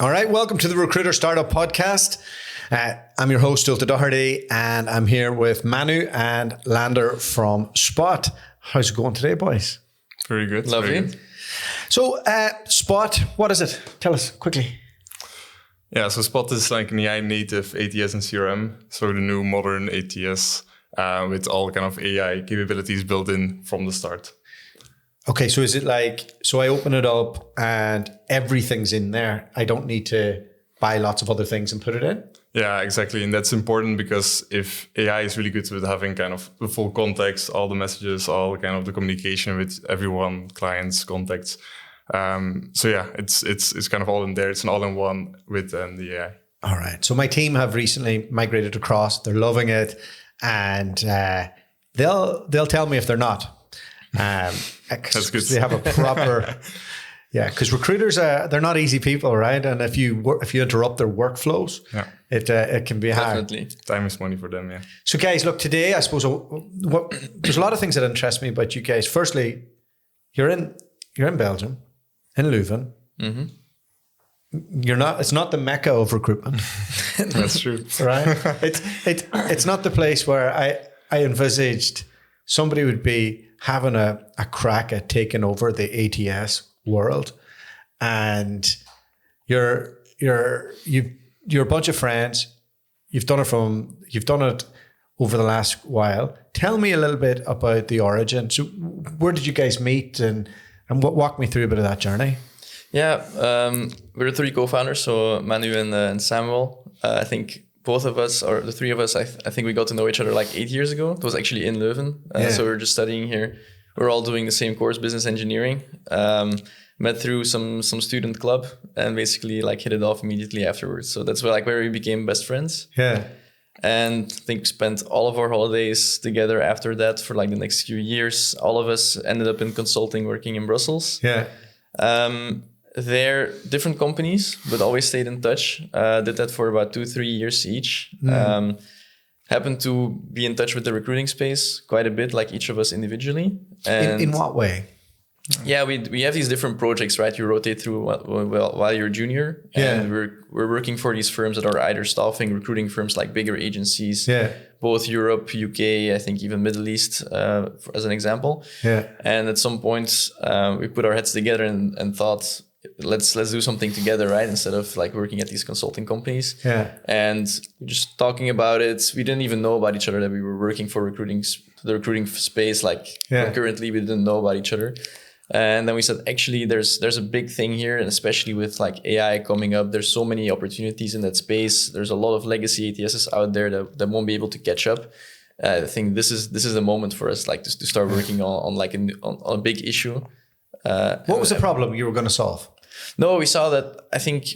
All right, welcome to the Recruiter Startup Podcast. I'm your host, Dualta Doherty, and I'm here with Manu and Lander from Spott. How's it going today, boys? Very good. Lovely. Very good. So, Spott, what is it? Tell us quickly. Yeah, so Spott is like an AI-Native ATS and CRM. So the new modern ATS with all kind of AI capabilities built in from the start. Okay, so is it like, so I open it up and everything's in there. I don't need to buy lots of other things and put it in? Yeah, exactly. And that's important because if AI is really good with having kind of the full context, all the messages, all kind of the communication with everyone, clients, contacts. So yeah, it's kind of all in there. It's an all-in-one with the AI. All right. So my team have recently migrated across. They're loving it. And they'll tell me if they're not. That's good. They have a proper, yeah. Because recruiters they're not easy people, right? And if you interrupt their workflows, it can be hard. Definitely. Time is money for them. Yeah. So guys, look, today I suppose there's a lot of things that interest me about you guys. Firstly, you're in Belgium, in Leuven. Mm-hmm. It's not the Mecca of recruitment. That's true, right? It's not the place where I envisaged somebody would be having a crack at taking over the ATS world, and you're a bunch of friends. You've done it over the last while. Tell me a little bit about the origin. So, where did you guys meet, and walk me through a bit of that journey? Yeah, we're three co-founders, so Manu and Samuel. I think both of us, or the three of us, I think we got to know each other like 8 years ago. It was actually in Leuven. So we were just studying here. We're all doing the same course, business engineering. Met through some student club and basically like hit it off immediately afterwards. So that's where we became best friends. Yeah. And I think spent all of our holidays together after that for like the next few years. All of us ended up in consulting, working in Brussels. Yeah. They're different companies, but always stayed in touch. Did that for about 2-3 years each. Happened to be in touch with the recruiting space quite a bit, like each of us individually. And in what way? Yeah, we have these different projects, right? You rotate through while you're junior. And we're working for these firms that are either staffing, recruiting firms like bigger agencies, both Europe, UK, I think even Middle East, as an example. Yeah. And at some point, we put our heads together and thought, let's do something together, right? Instead of like working at these consulting companies. Yeah. And just talking about it, we didn't even know about each other that we were working for the recruiting space. Concurrently, we didn't know about each other. And then we said, actually, there's a big thing here, and especially with like AI coming up, there's so many opportunities in that space. There's a lot of legacy ATSs out there that won't be able to catch up. I think this is the moment for us, like to start working on a big issue. What was the problem you were going to solve? No, we saw that I think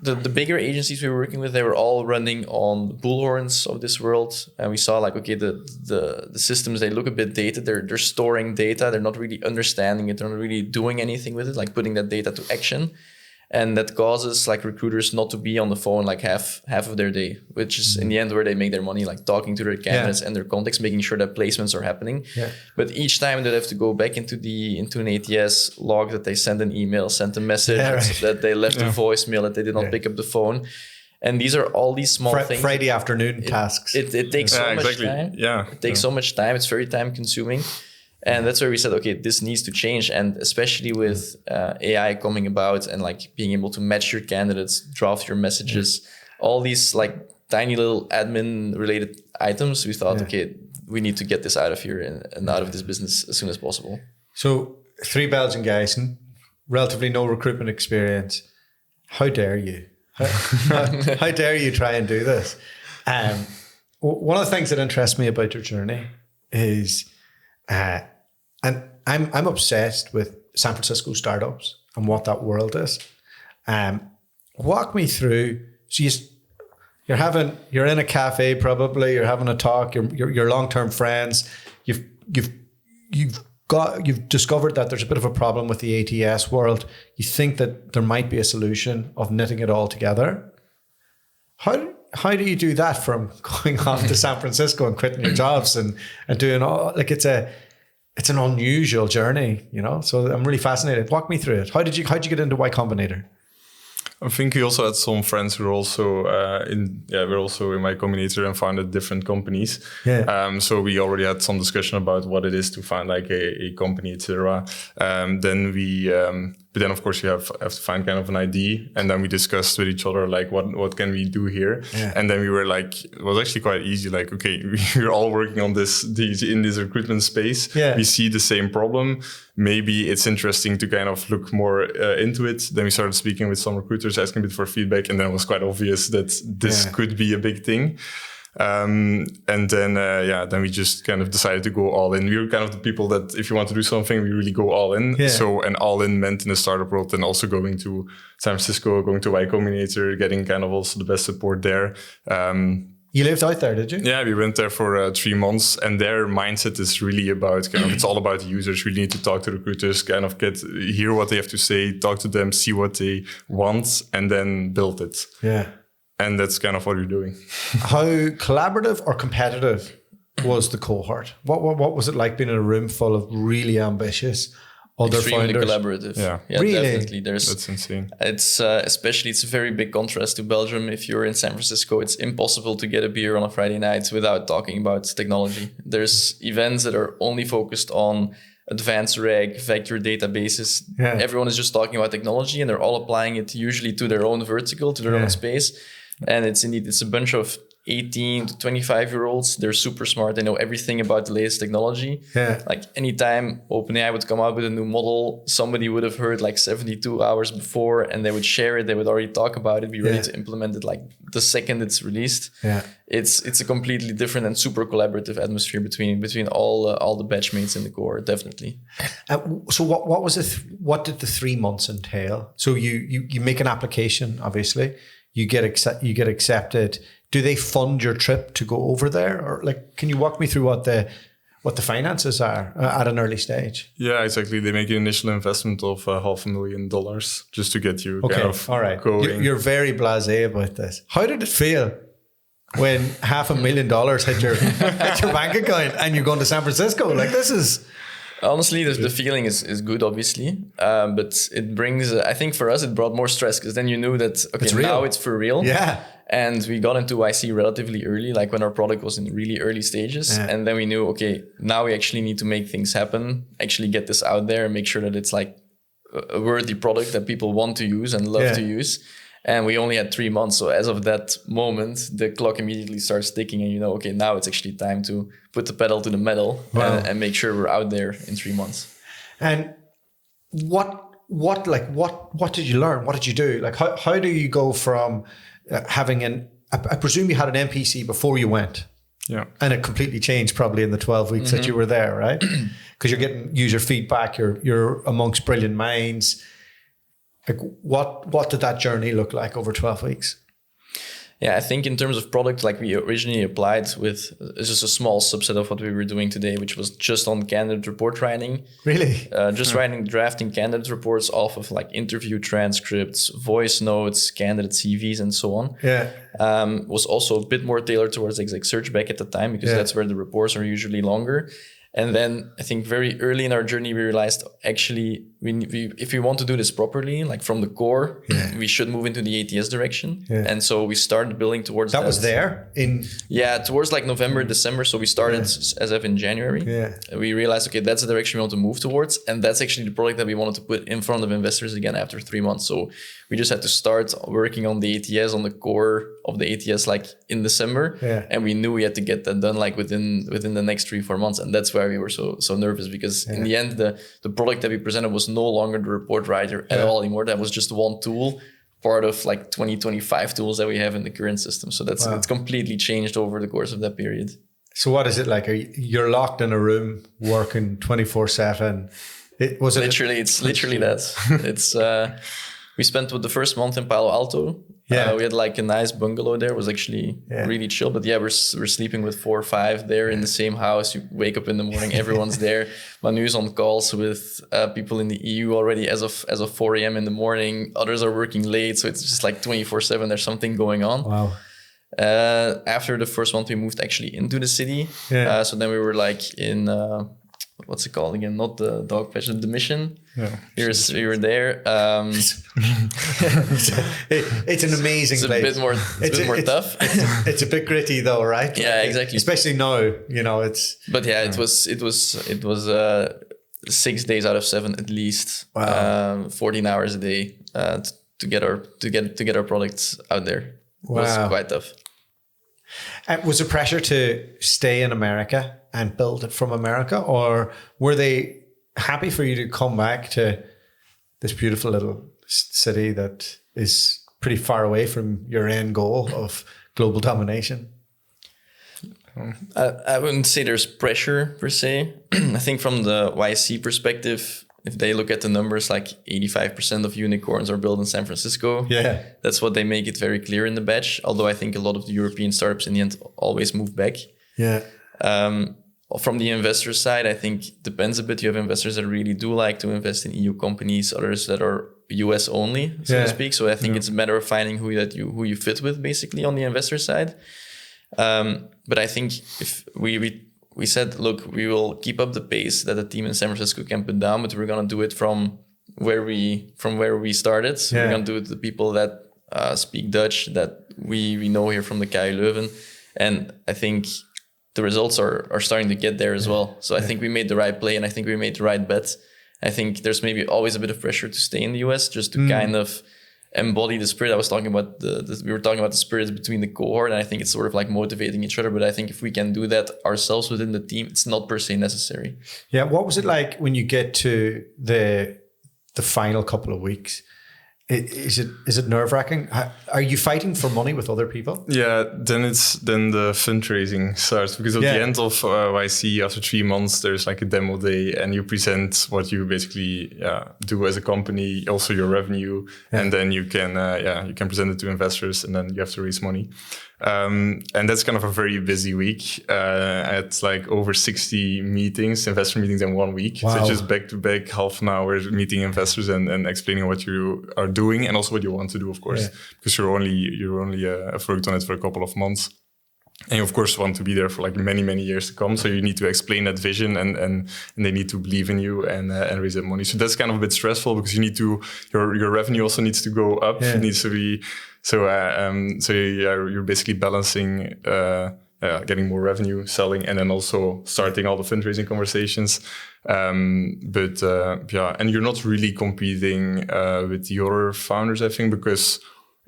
the bigger agencies we were working with, they were all running on the bullhorns of this world. And we saw the systems, they look a bit dated. They're storing data. They're not really understanding it. They're not really doing anything with it, like putting that data to action. And that causes like recruiters not to be on the phone like half of their day, which is in the end where they make their money, like talking to their candidates and their contacts, making sure that placements are happening. Yeah. But each time they have to go back into an ATS log, that they send an email, sent a message, that they left a voicemail, that they did not pick up the phone. And these are all these small things. Friday afternoon tasks. It takes so much time. Yeah. It takes so much time. It's very time consuming. And that's where we said, okay, this needs to change. And especially with AI coming about and like being able to match your candidates, draft your messages, all these like tiny little admin related items, we thought, okay, we need to get this out of here and out of this business as soon as possible. So 3 Belgian guys, relatively no recruitment experience. How dare you? How dare you try and do this? One of the things that interests me about your journey is... and I'm obsessed with San Francisco startups and what that world is. Walk me through. So you're in a cafe probably. You're having a talk. You're long-term friends. You've discovered that there's a bit of a problem with the ATS world. You think that there might be a solution of knitting it all together. How do you do that from going off to San Francisco and quitting your jobs and doing all, like it's an unusual journey, you know? So I'm really fascinated. Walk me through it. How'd you get into Y Combinator? I think we also had some friends who were also we're also in my Combinator and founded different companies. Yeah. So we already had some discussion about what it is to found like a company, etc. But then of course you have to find kind of an ID, and then we discussed with each other like what can we do here, and then we were like, it was actually quite easy. Like, okay, we're all working on in this recruitment space. Yeah. We see the same problem. Maybe it's interesting to kind of look more into it. Then we started speaking with some recruiters, asking a bit for feedback, and then it was quite obvious that this could be a big thing. And then we just kind of decided to go all in. We were kind of the people that if you want to do something, we really go all in. Yeah. So, and all in meant in the startup world, and also going to San Francisco, going to Y Combinator, getting kind of also the best support there. You lived out there, did you? Yeah, we went there for 3 months, and their mindset is really about kind of, it's all about users. We need to talk to recruiters, kind of hear what they have to say, talk to them, see what they want, and then build it. Yeah. And that's kind of what we're doing. How collaborative or competitive was the cohort? What was it like being in a room full of really ambitious other Extremely founders? collaborative. Yeah. Really? Definitely. That's insane. It's especially, it's a very big contrast to Belgium. If you're in San Francisco, it's impossible to get a beer on a Friday night without talking about technology. There's events that are only focused on advanced reg, vector databases. Yeah. Everyone is just talking about technology, and they're all applying it usually to their own vertical, to their own space. And it's a bunch of 18 to 25-year-olds. They're super smart. They know everything about the latest technology. Yeah. Like anytime OpenAI would come out with a new model, somebody would have heard like 72 hours before, and they would share it. They would already talk about it, be ready to implement it like the second it's released. Yeah. It's a completely different and super collaborative atmosphere between all the batchmates in the core, definitely. So what was it? What did the 3 months entail? So you make an application, obviously. You get accepted. Do they fund your trip to go over there, or like, can you walk me through what the finances are at an early stage? Yeah, exactly. They make an initial investment of $500,000 just to get you kind of all right. going. You're very blasé about this. How did it feel when $500,000 hit your bank account and you're going to San Francisco? Like, this is... Honestly, the feeling is good, obviously, but it brings, I think for us, it brought more stress, because then you knew that, okay, now it's for real. Yeah. And we got into YC relatively early, like when our product was in really early stages. Yeah. And then we knew, okay, now we actually need to make things happen, actually get this out there and make sure that it's like a worthy product that people want to use and love to use. And we only had 3 months. So as of that moment, the clock immediately starts ticking, and you know, okay, now it's actually time to put the pedal to the metal and make sure we're out there in 3 months. And what did you learn? What did you do? Like, how do you go from having I presume you had an MPC before you went. Yeah. And it completely changed probably in the 12 weeks that you were there, right? Because you're getting user feedback, you're amongst brilliant minds. Like, what did that journey look like over 12 weeks? Yeah, I think in terms of product, like we originally applied with just a small subset of what we were doing today, which was just on candidate report writing. Really? Drafting candidate reports off of like interview transcripts, voice notes, candidate CVs, and so on. Yeah. Was also a bit more tailored towards exec search back at the time, because that's where the reports are usually longer. And then I think very early in our journey, we realized actually if we want to do this properly, like from the core, we should move into the ATS direction. Yeah. And so we started building towards that. That was there in... Yeah, towards like November, December. So we started as of in January. Yeah. And we realized, okay, that's the direction we want to move towards. And that's actually the product that we wanted to put in front of investors again after 3 months. So we just had to start working on the ATS, on the core of the ATS, like in December. Yeah. And we knew we had to get that done like within the next 3-4 months. And that's why we were so nervous, because in the end, the product that we presented was no longer the report writer at all anymore. That was just one tool, part of like 20-25 tools that we have in the current system. So it's completely changed over the course of that period. So what is it like? You're locked in a room working 24/7. It's literally that. It's we spent the first month in Palo Alto. Yeah. We had like a nice bungalow there. It was actually really chill. But we're sleeping with 4 or 5 there in the same house. You wake up in the morning, everyone's there. Manu's on calls with people in the EU already as of 4 a.m. in the morning. Others are working late. So it's just like 24/7. There's something going on. Wow. After the first month, we moved actually into the city. Yeah. So then we were like in what's it called again? Not the dog patch, the mission. Yeah. You were there. It's an amazing place. It's a bit more tough. It's a bit gritty though, right? Yeah, exactly. Especially now, it's. But yeah, it was 6 days out of 7 at least. Wow. 14 hours a day to get our products out there. It was quite tough. Was there pressure to stay in America and build it from America, or were they happy for you to come back to this beautiful little city that is pretty far away from your end goal of global domination? I wouldn't say there's pressure per se. I think from the YC perspective, if they look at the numbers, like 85% of unicorns are built in San Francisco. Yeah. That's what they make it very clear in the batch. Although I think a lot of the European startups in the end always move back. Yeah. From the investor side, I think depends a bit. You have investors that really do like to invest in EU companies, others that are US only, so to speak. So I think it's a matter of finding who you fit with, basically, on the investor side. But I think if we said, look, we will keep up the pace that the team in San Francisco can put down, but we're gonna do it from where we started. So we're gonna do it to the people that speak Dutch, that we know here from the KU Leuven, and I think the results are starting to get there as well. So I think we made the right play, and I think we made the right bet. I think there's maybe always a bit of pressure to stay in the US, just to kind of embody the spirit. I was talking about we were talking about the spirit between the cohort, and I think it's sort of like motivating each other. But I think if we can do that ourselves within the team, it's not per se necessary. Yeah. What was it like when you get to the final couple of weeks? Is it nerve-wracking? Are you fighting for money with other people? Yeah, then the fundraising starts, because at the end of YC, after 3 months, there's like a demo day, and you present what you basically do as a company, also your revenue, and then you can present it to investors, and then you have to raise money. And that's kind of a very busy week. At like over 60 meetings, investor meetings in 1 week. Wow. So just back to back, half an hour meeting investors and explaining what you are doing, and also what you want to do, of course, because you're only worked on it for a couple of months. And you, of course, want to be there for like many, many years to come. So you need to explain that vision, and they need to believe in you and raise that money. So that's kind of a bit stressful, because you need to, your revenue also needs to go up. It needs to be, you're basically balancing, getting more revenue, selling, and then also starting all the fundraising conversations. And you're not really competing with the other founders, I think, because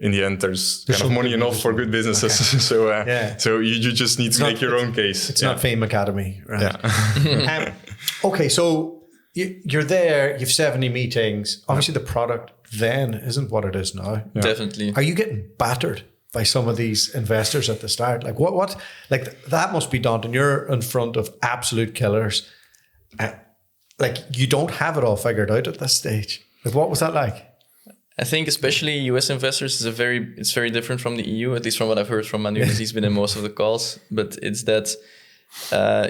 in the end, there's kind of money enough for good businesses. Okay. So you just need to make your own case. It's not Fame Academy, right? Yeah. Okay, so you're there, you have 70 meetings. Obviously, the product then isn't what it is now. Yeah. Definitely. Are you getting battered by some of these investors at the start? Like what? Like that must be daunting. You're in front of absolute killers. Like you don't have it all figured out at this stage. Like what was that like? I think especially US investors it's very different from the EU, at least from what I've heard from Manu, because he's been in most of the calls. But it's that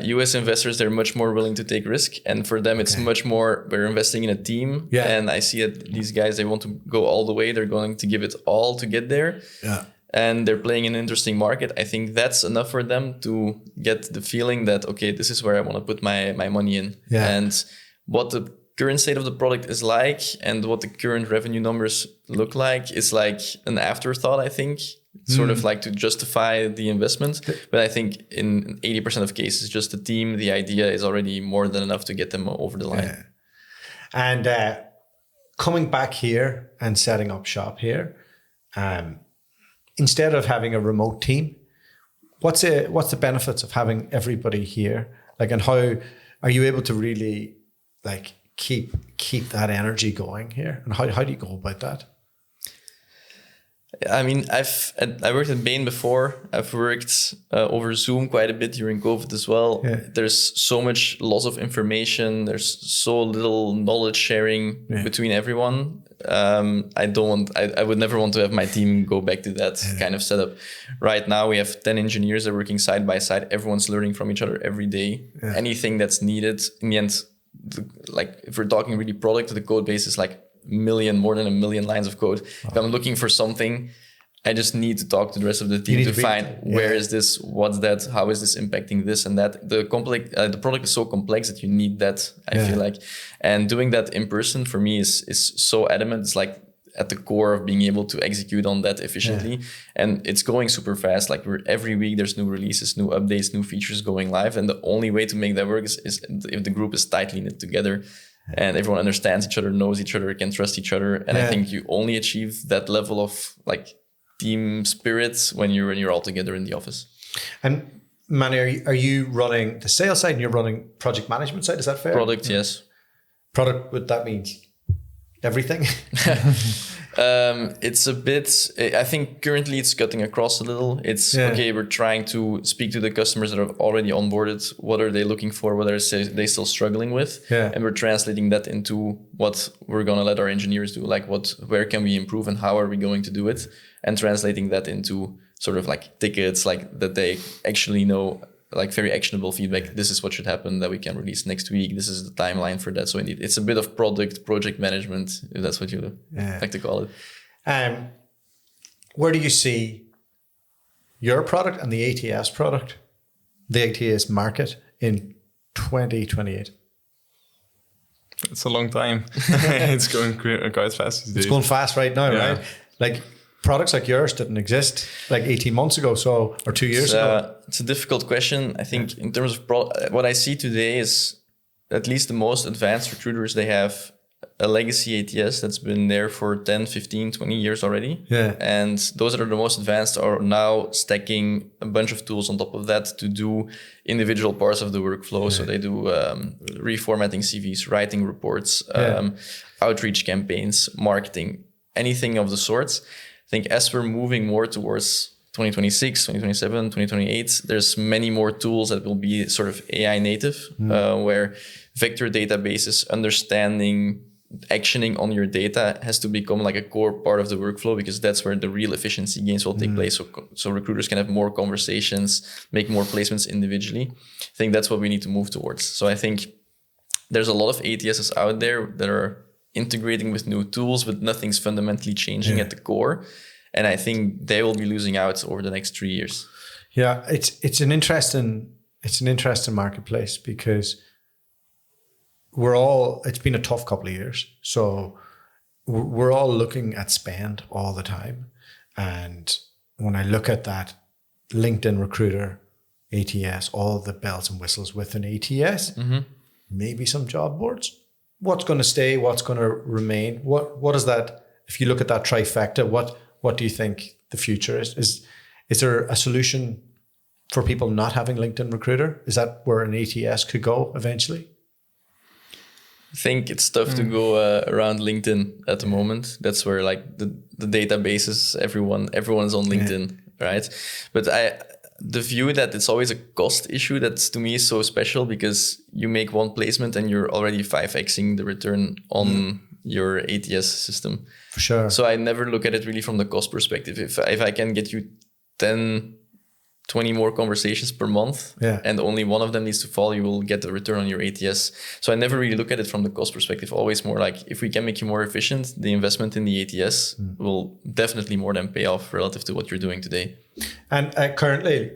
US investors, they're much more willing to take risk. And for them, it's much more, we're investing in a team. Yeah. And I see that these guys, they want to go all the way. They're going to give it all to get there. Yeah. And they're playing an interesting market. I think that's enough for them to get the feeling that, okay, this is where I want to put my money in. Yeah. And what the current state of the product is like and what the current revenue numbers look like is like an afterthought, I think. Sort of like to justify the investment. But I think in 80% of cases, just the team, the idea is already more than enough to get them over the line. Yeah. And coming back here and setting up shop here, instead of having a remote team, what's the benefits of having everybody here? Like, and how are you able to really like keep that energy going here? And how do you go about that? I mean, I worked at Bain before. I've worked over Zoom quite a bit during COVID as well. Yeah. There's so much loss of information. There's so little knowledge sharing between everyone. I would never want to have my team go back to that kind of setup. Right now, we have 10 engineers that are working side by side. Everyone's learning from each other every day. Yeah. Anything that's needed, in the end, like if we're talking really product, the code base is like more than 1 million lines of code. If I'm looking for something, I just need to talk to the rest of the team to find where is this, what's that, how is this impacting this and that. The product is so complex that you need that, I feel like. And doing that in person for me is so adamant. It's like at the core of being able to execute on that efficiently. Yeah. And it's going super fast. Like every week there's new releases, new updates, new features going live. And the only way to make that work is if the group is tightly knit together and everyone understands each other, knows each other, can trust each other. And I think you only achieve that level of like team spirits when you're all together in the office. And Manu, are you running the sales side and you're running project management side? Is that fair? Product, yes. Product, what that means? Everything? It's a bit, I think currently it's cutting across a little. It's okay, we're trying to speak to the customers that are already onboarded. What are they looking for? What are they still struggling with? Yeah. And we're translating that into what we're going to let our engineers do. Like where can we improve and how are we going to do it? And translating that into sort of like tickets, like that they actually know, like very actionable feedback. This is what should happen that we can release next week. This is the timeline for that. So indeed, it's a bit of project management, if that's what you like to call it. Where do you see your product and the ATS product, the ATS market in 2028? It's a long time. It's going quite fast these days. It's going fast right now, right? Like products like yours didn't exist like 18 months ago, or 2 years ago. It's a difficult question. I think in terms of what I see today is at least the most advanced recruiters, they have a legacy ATS that's been there for 10, 15, 20 years already. Yeah. And those that are the most advanced are now stacking a bunch of tools on top of that to do individual parts of the workflow. Yeah. So they do reformatting CVs, writing reports, outreach campaigns, marketing, anything of the sorts. I think as we're moving more towards 2026, 2027, 2028, there's many more tools that will be sort of AI native, where vector databases, understanding, actioning on your data has to become like a core part of the workflow, because that's where the real efficiency gains will take place. So recruiters can have more conversations, make more placements individually. I think that's what we need to move towards. So I think there's a lot of ATSs out there that are integrating with new tools, but nothing's fundamentally changing at the core. And I think they will be losing out over the next 3 years. Yeah, it's an interesting marketplace, because it's been a tough couple of years. So we're all looking at spend all the time. And when I look at that LinkedIn Recruiter ATS, all the bells and whistles with an ATS, maybe some job boards. What's going to stay? What's going to remain? What is that? If you look at that trifecta, what do you think the future is? Is there a solution for people not having LinkedIn Recruiter? Is that where an ATS could go eventually? I think it's tough to go around LinkedIn at the moment. That's where like the databases, everyone's on LinkedIn, right? But the view that it's always a cost issue, that to me is so special, because you make one placement and you're already 5xing the return on your ATS system. For sure. So I never look at it really from the cost perspective. If I can get you 10, 20 more conversations per month, and only one of them needs to fall, you will get the return on your ATS. So I never really look at it from the cost perspective. Always more like, if we can make you more efficient, the investment in the ATS will definitely more than pay off relative to what you're doing today. And currently,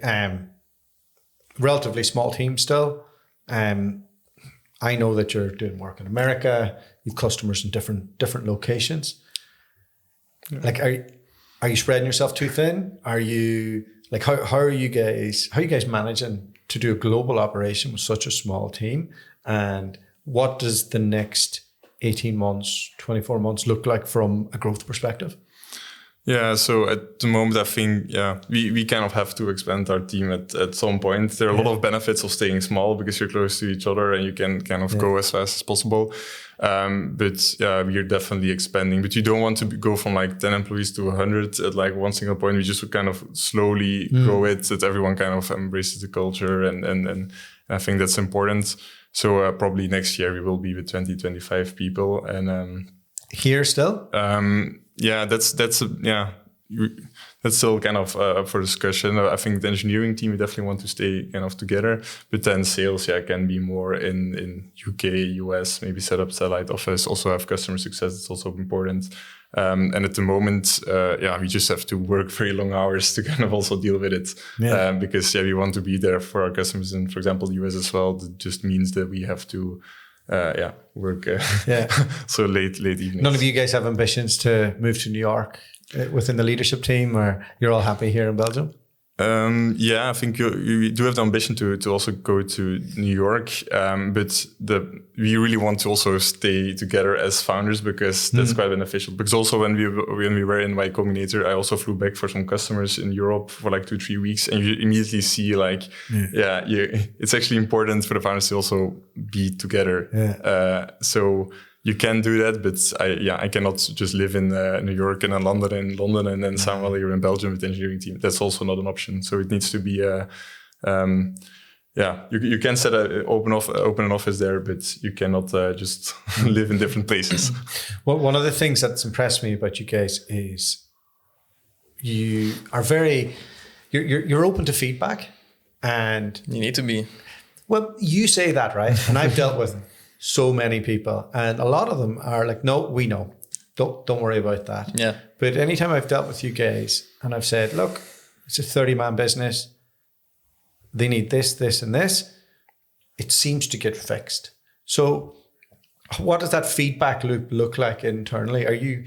relatively small team still. I know that you're doing work in America. You've customers in different locations. Yeah. Like, are you spreading yourself too thin? Are you like, how are you guys managing to do a global operation with such a small team? And what does the next 18 months, 24 months look like from a growth perspective? Yeah, so at the moment, I think, we kind of have to expand our team at some point. There are a lot of benefits of staying small, because you're close to each other and you can kind of go as fast as possible. But we're definitely expanding. But you don't want to go from like 10 employees to 100 at like one single point. We just would kind of slowly grow it, so that everyone kind of embraces the culture. And I think that's important. So probably next year we will be with 20, 25 people. And here still? that's still kind of up for discussion. I think the engineering team, we definitely want to stay kind of together, but then sales, can be more in UK, US, maybe set up satellite office, also have customer success. It's also important. And at the moment, we just have to work very long hours to kind of also deal with it. Because we want to be there for our customers. And for example, the US as well, that just means that we have to work so late evenings. None of you guys have ambitions to move to New York within the leadership team, or you're all happy here in Belgium? I think you do have the ambition to also go to New York, but we really want to also stay together as founders, because that's quite beneficial. Because also when we were in my Combinator, I also flew back for some customers in Europe for like 2-3 weeks, and you immediately see like, it's actually important for the founders to also be together. So you can do that, but I cannot just live in New York and then London and then somewhere here in Belgium with the engineering team. That's also not an option. So it needs to be, you can open an office there, but you cannot just live in different places. Well, one of the things that's impressed me about you guys is you are you're open to feedback, and you need to be. Well, you say that, right? And I've dealt with so many people, and a lot of them are like, no, we know, don't worry about that. Yeah. But anytime I've dealt with you guys and I've said, look, it's a 30-man business, they need this, and this, it seems to get fixed. So what does that feedback loop look like internally? Are you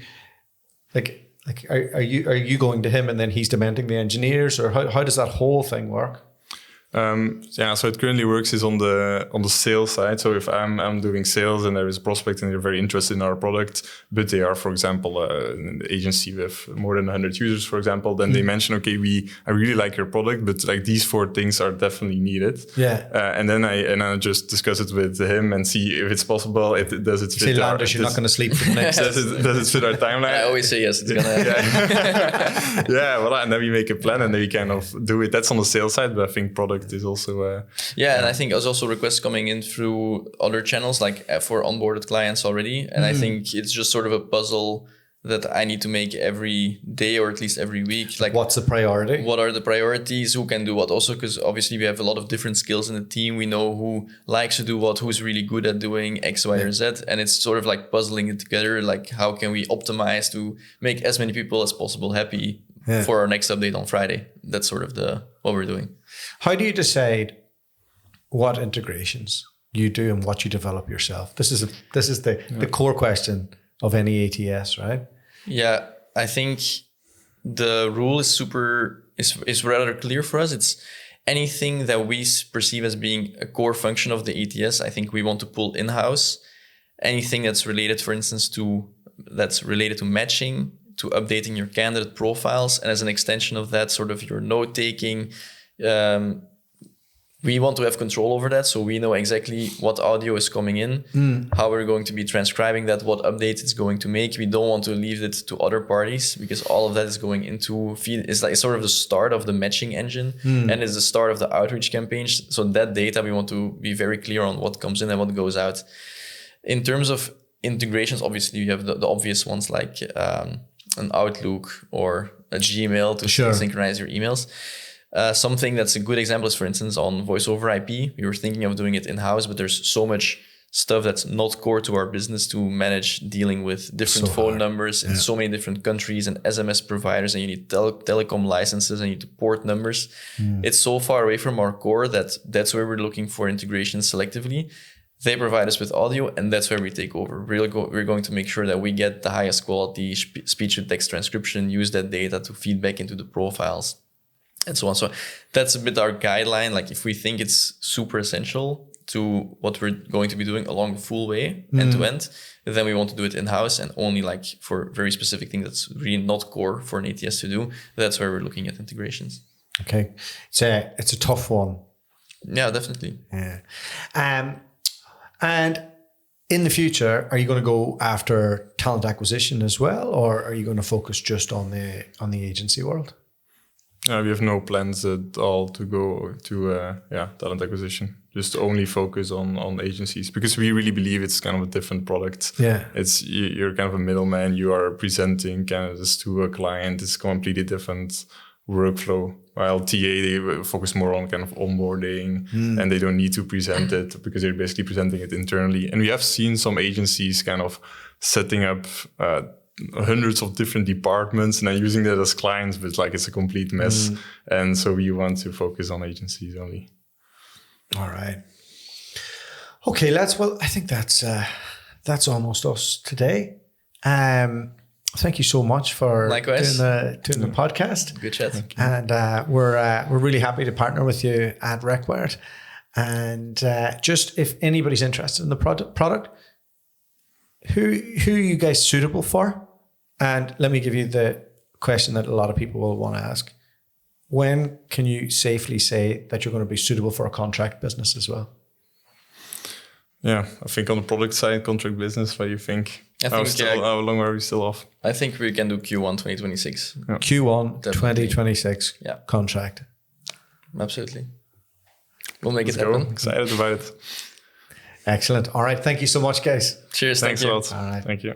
are you going to him and then he's demanding the engineers, or how does that whole thing work? So it currently works is on the sales side. So if I'm doing sales and there is a prospect and they're very interested in our product, but they are, for example, an agency with more than 100 users, for example, then they mention, okay, I really like your product, but like these 4 things are definitely needed. And then I just discuss it with him and see if it's possible. Does it fit? Landers, you're not going to sleep for the next. Does it fit our timeline? I always say yes. It's gonna. And then we make a plan and then we kind of do it. That's on the sales side, but I think product is also and I think there's also requests coming in through other channels, like for onboarded clients already, and I think it's just sort of a puzzle that I need to make every day or at least every week. Like, what's the priority? What are the priorities? Who can do what? Also, because obviously we have a lot of different skills in the team. We know who likes to do what, who's really good at doing X, Y, or Z. And it's sort of like puzzling it together. Like, how can we optimize to make as many people as possible happy for our next update on Friday? That's sort of what we're doing. How do you decide what integrations you do and what you develop yourself? This is the core question of any ATS, right? Yeah, I think the rule is rather clear for us. It's anything that we perceive as being a core function of the ATS. I think we want to pull in-house. Anything that's related, for instance, to matching, to updating your candidate profiles, and as an extension of that, sort of your note taking. We want to have control over that, so we know exactly what audio is coming in, how we're going to be transcribing that, what updates it's going to make. We don't want to leave it to other parties, because all of that is going into feed. It's like sort of the start of the matching engine, and it's the start of the outreach campaigns. So that data, we want to be very clear on what comes in and what goes out. In terms of integrations, obviously you have the obvious ones like an Outlook or a Gmail to synchronize your emails. Something that's a good example is, for instance, on voice over IP. We were thinking of doing it in-house, but there's so much stuff that's not core to our business to manage dealing with different phone numbers in so many different countries and SMS providers, and you need telecom licenses and you need to port numbers. It's so far away from our core that's where we're looking for integration selectively. They provide us with audio, and that's where we take over. We're going to make sure that we get the highest quality speech-to-text transcription, use that data to feed back into the profiles, and so on. So that's a bit our guideline. Like, if we think it's super essential to what we're going to be doing along the full way, end to end, then we want to do it in-house, and only like for very specific things that's really not core for an ATS to do. That's where we're looking at integrations. Okay. It's a tough one. Yeah, definitely. Yeah. And in the future, are you going to go after talent acquisition as well, or are you going to focus just on the agency world? We have no plans at all to go to talent acquisition. Just only focus on agencies, because we really believe it's kind of a different product. Yeah, it's you're kind of a middleman. You are presenting candidates to a client. It's a completely different workflow. While TA, they focus more on kind of onboarding, and they don't need to present it because they're basically presenting it internally. And we have seen some agencies kind of setting up hundreds of different departments and then using that as clients, but like it's a complete mess. And so we want to focus on agencies only. All right. Okay, I think that's almost us today. Thank you so much for doing the podcast. Good chat. And we're really happy to partner with you at RecWired. And just if anybody's interested in the product, who are you guys suitable for? And let me give you the question that a lot of people will want to ask. When can you safely say that you're going to be suitable for a contract business as well? Yeah, I think on the product side, contract business, what do you think? How long are we still off? I think we can do Q1 2026. Yeah. Q1 2026 contract. Absolutely. We'll make it happen. Excited about it. Excellent. All right. Thank you so much, guys. Cheers. Thanks a lot. All right. Thank you.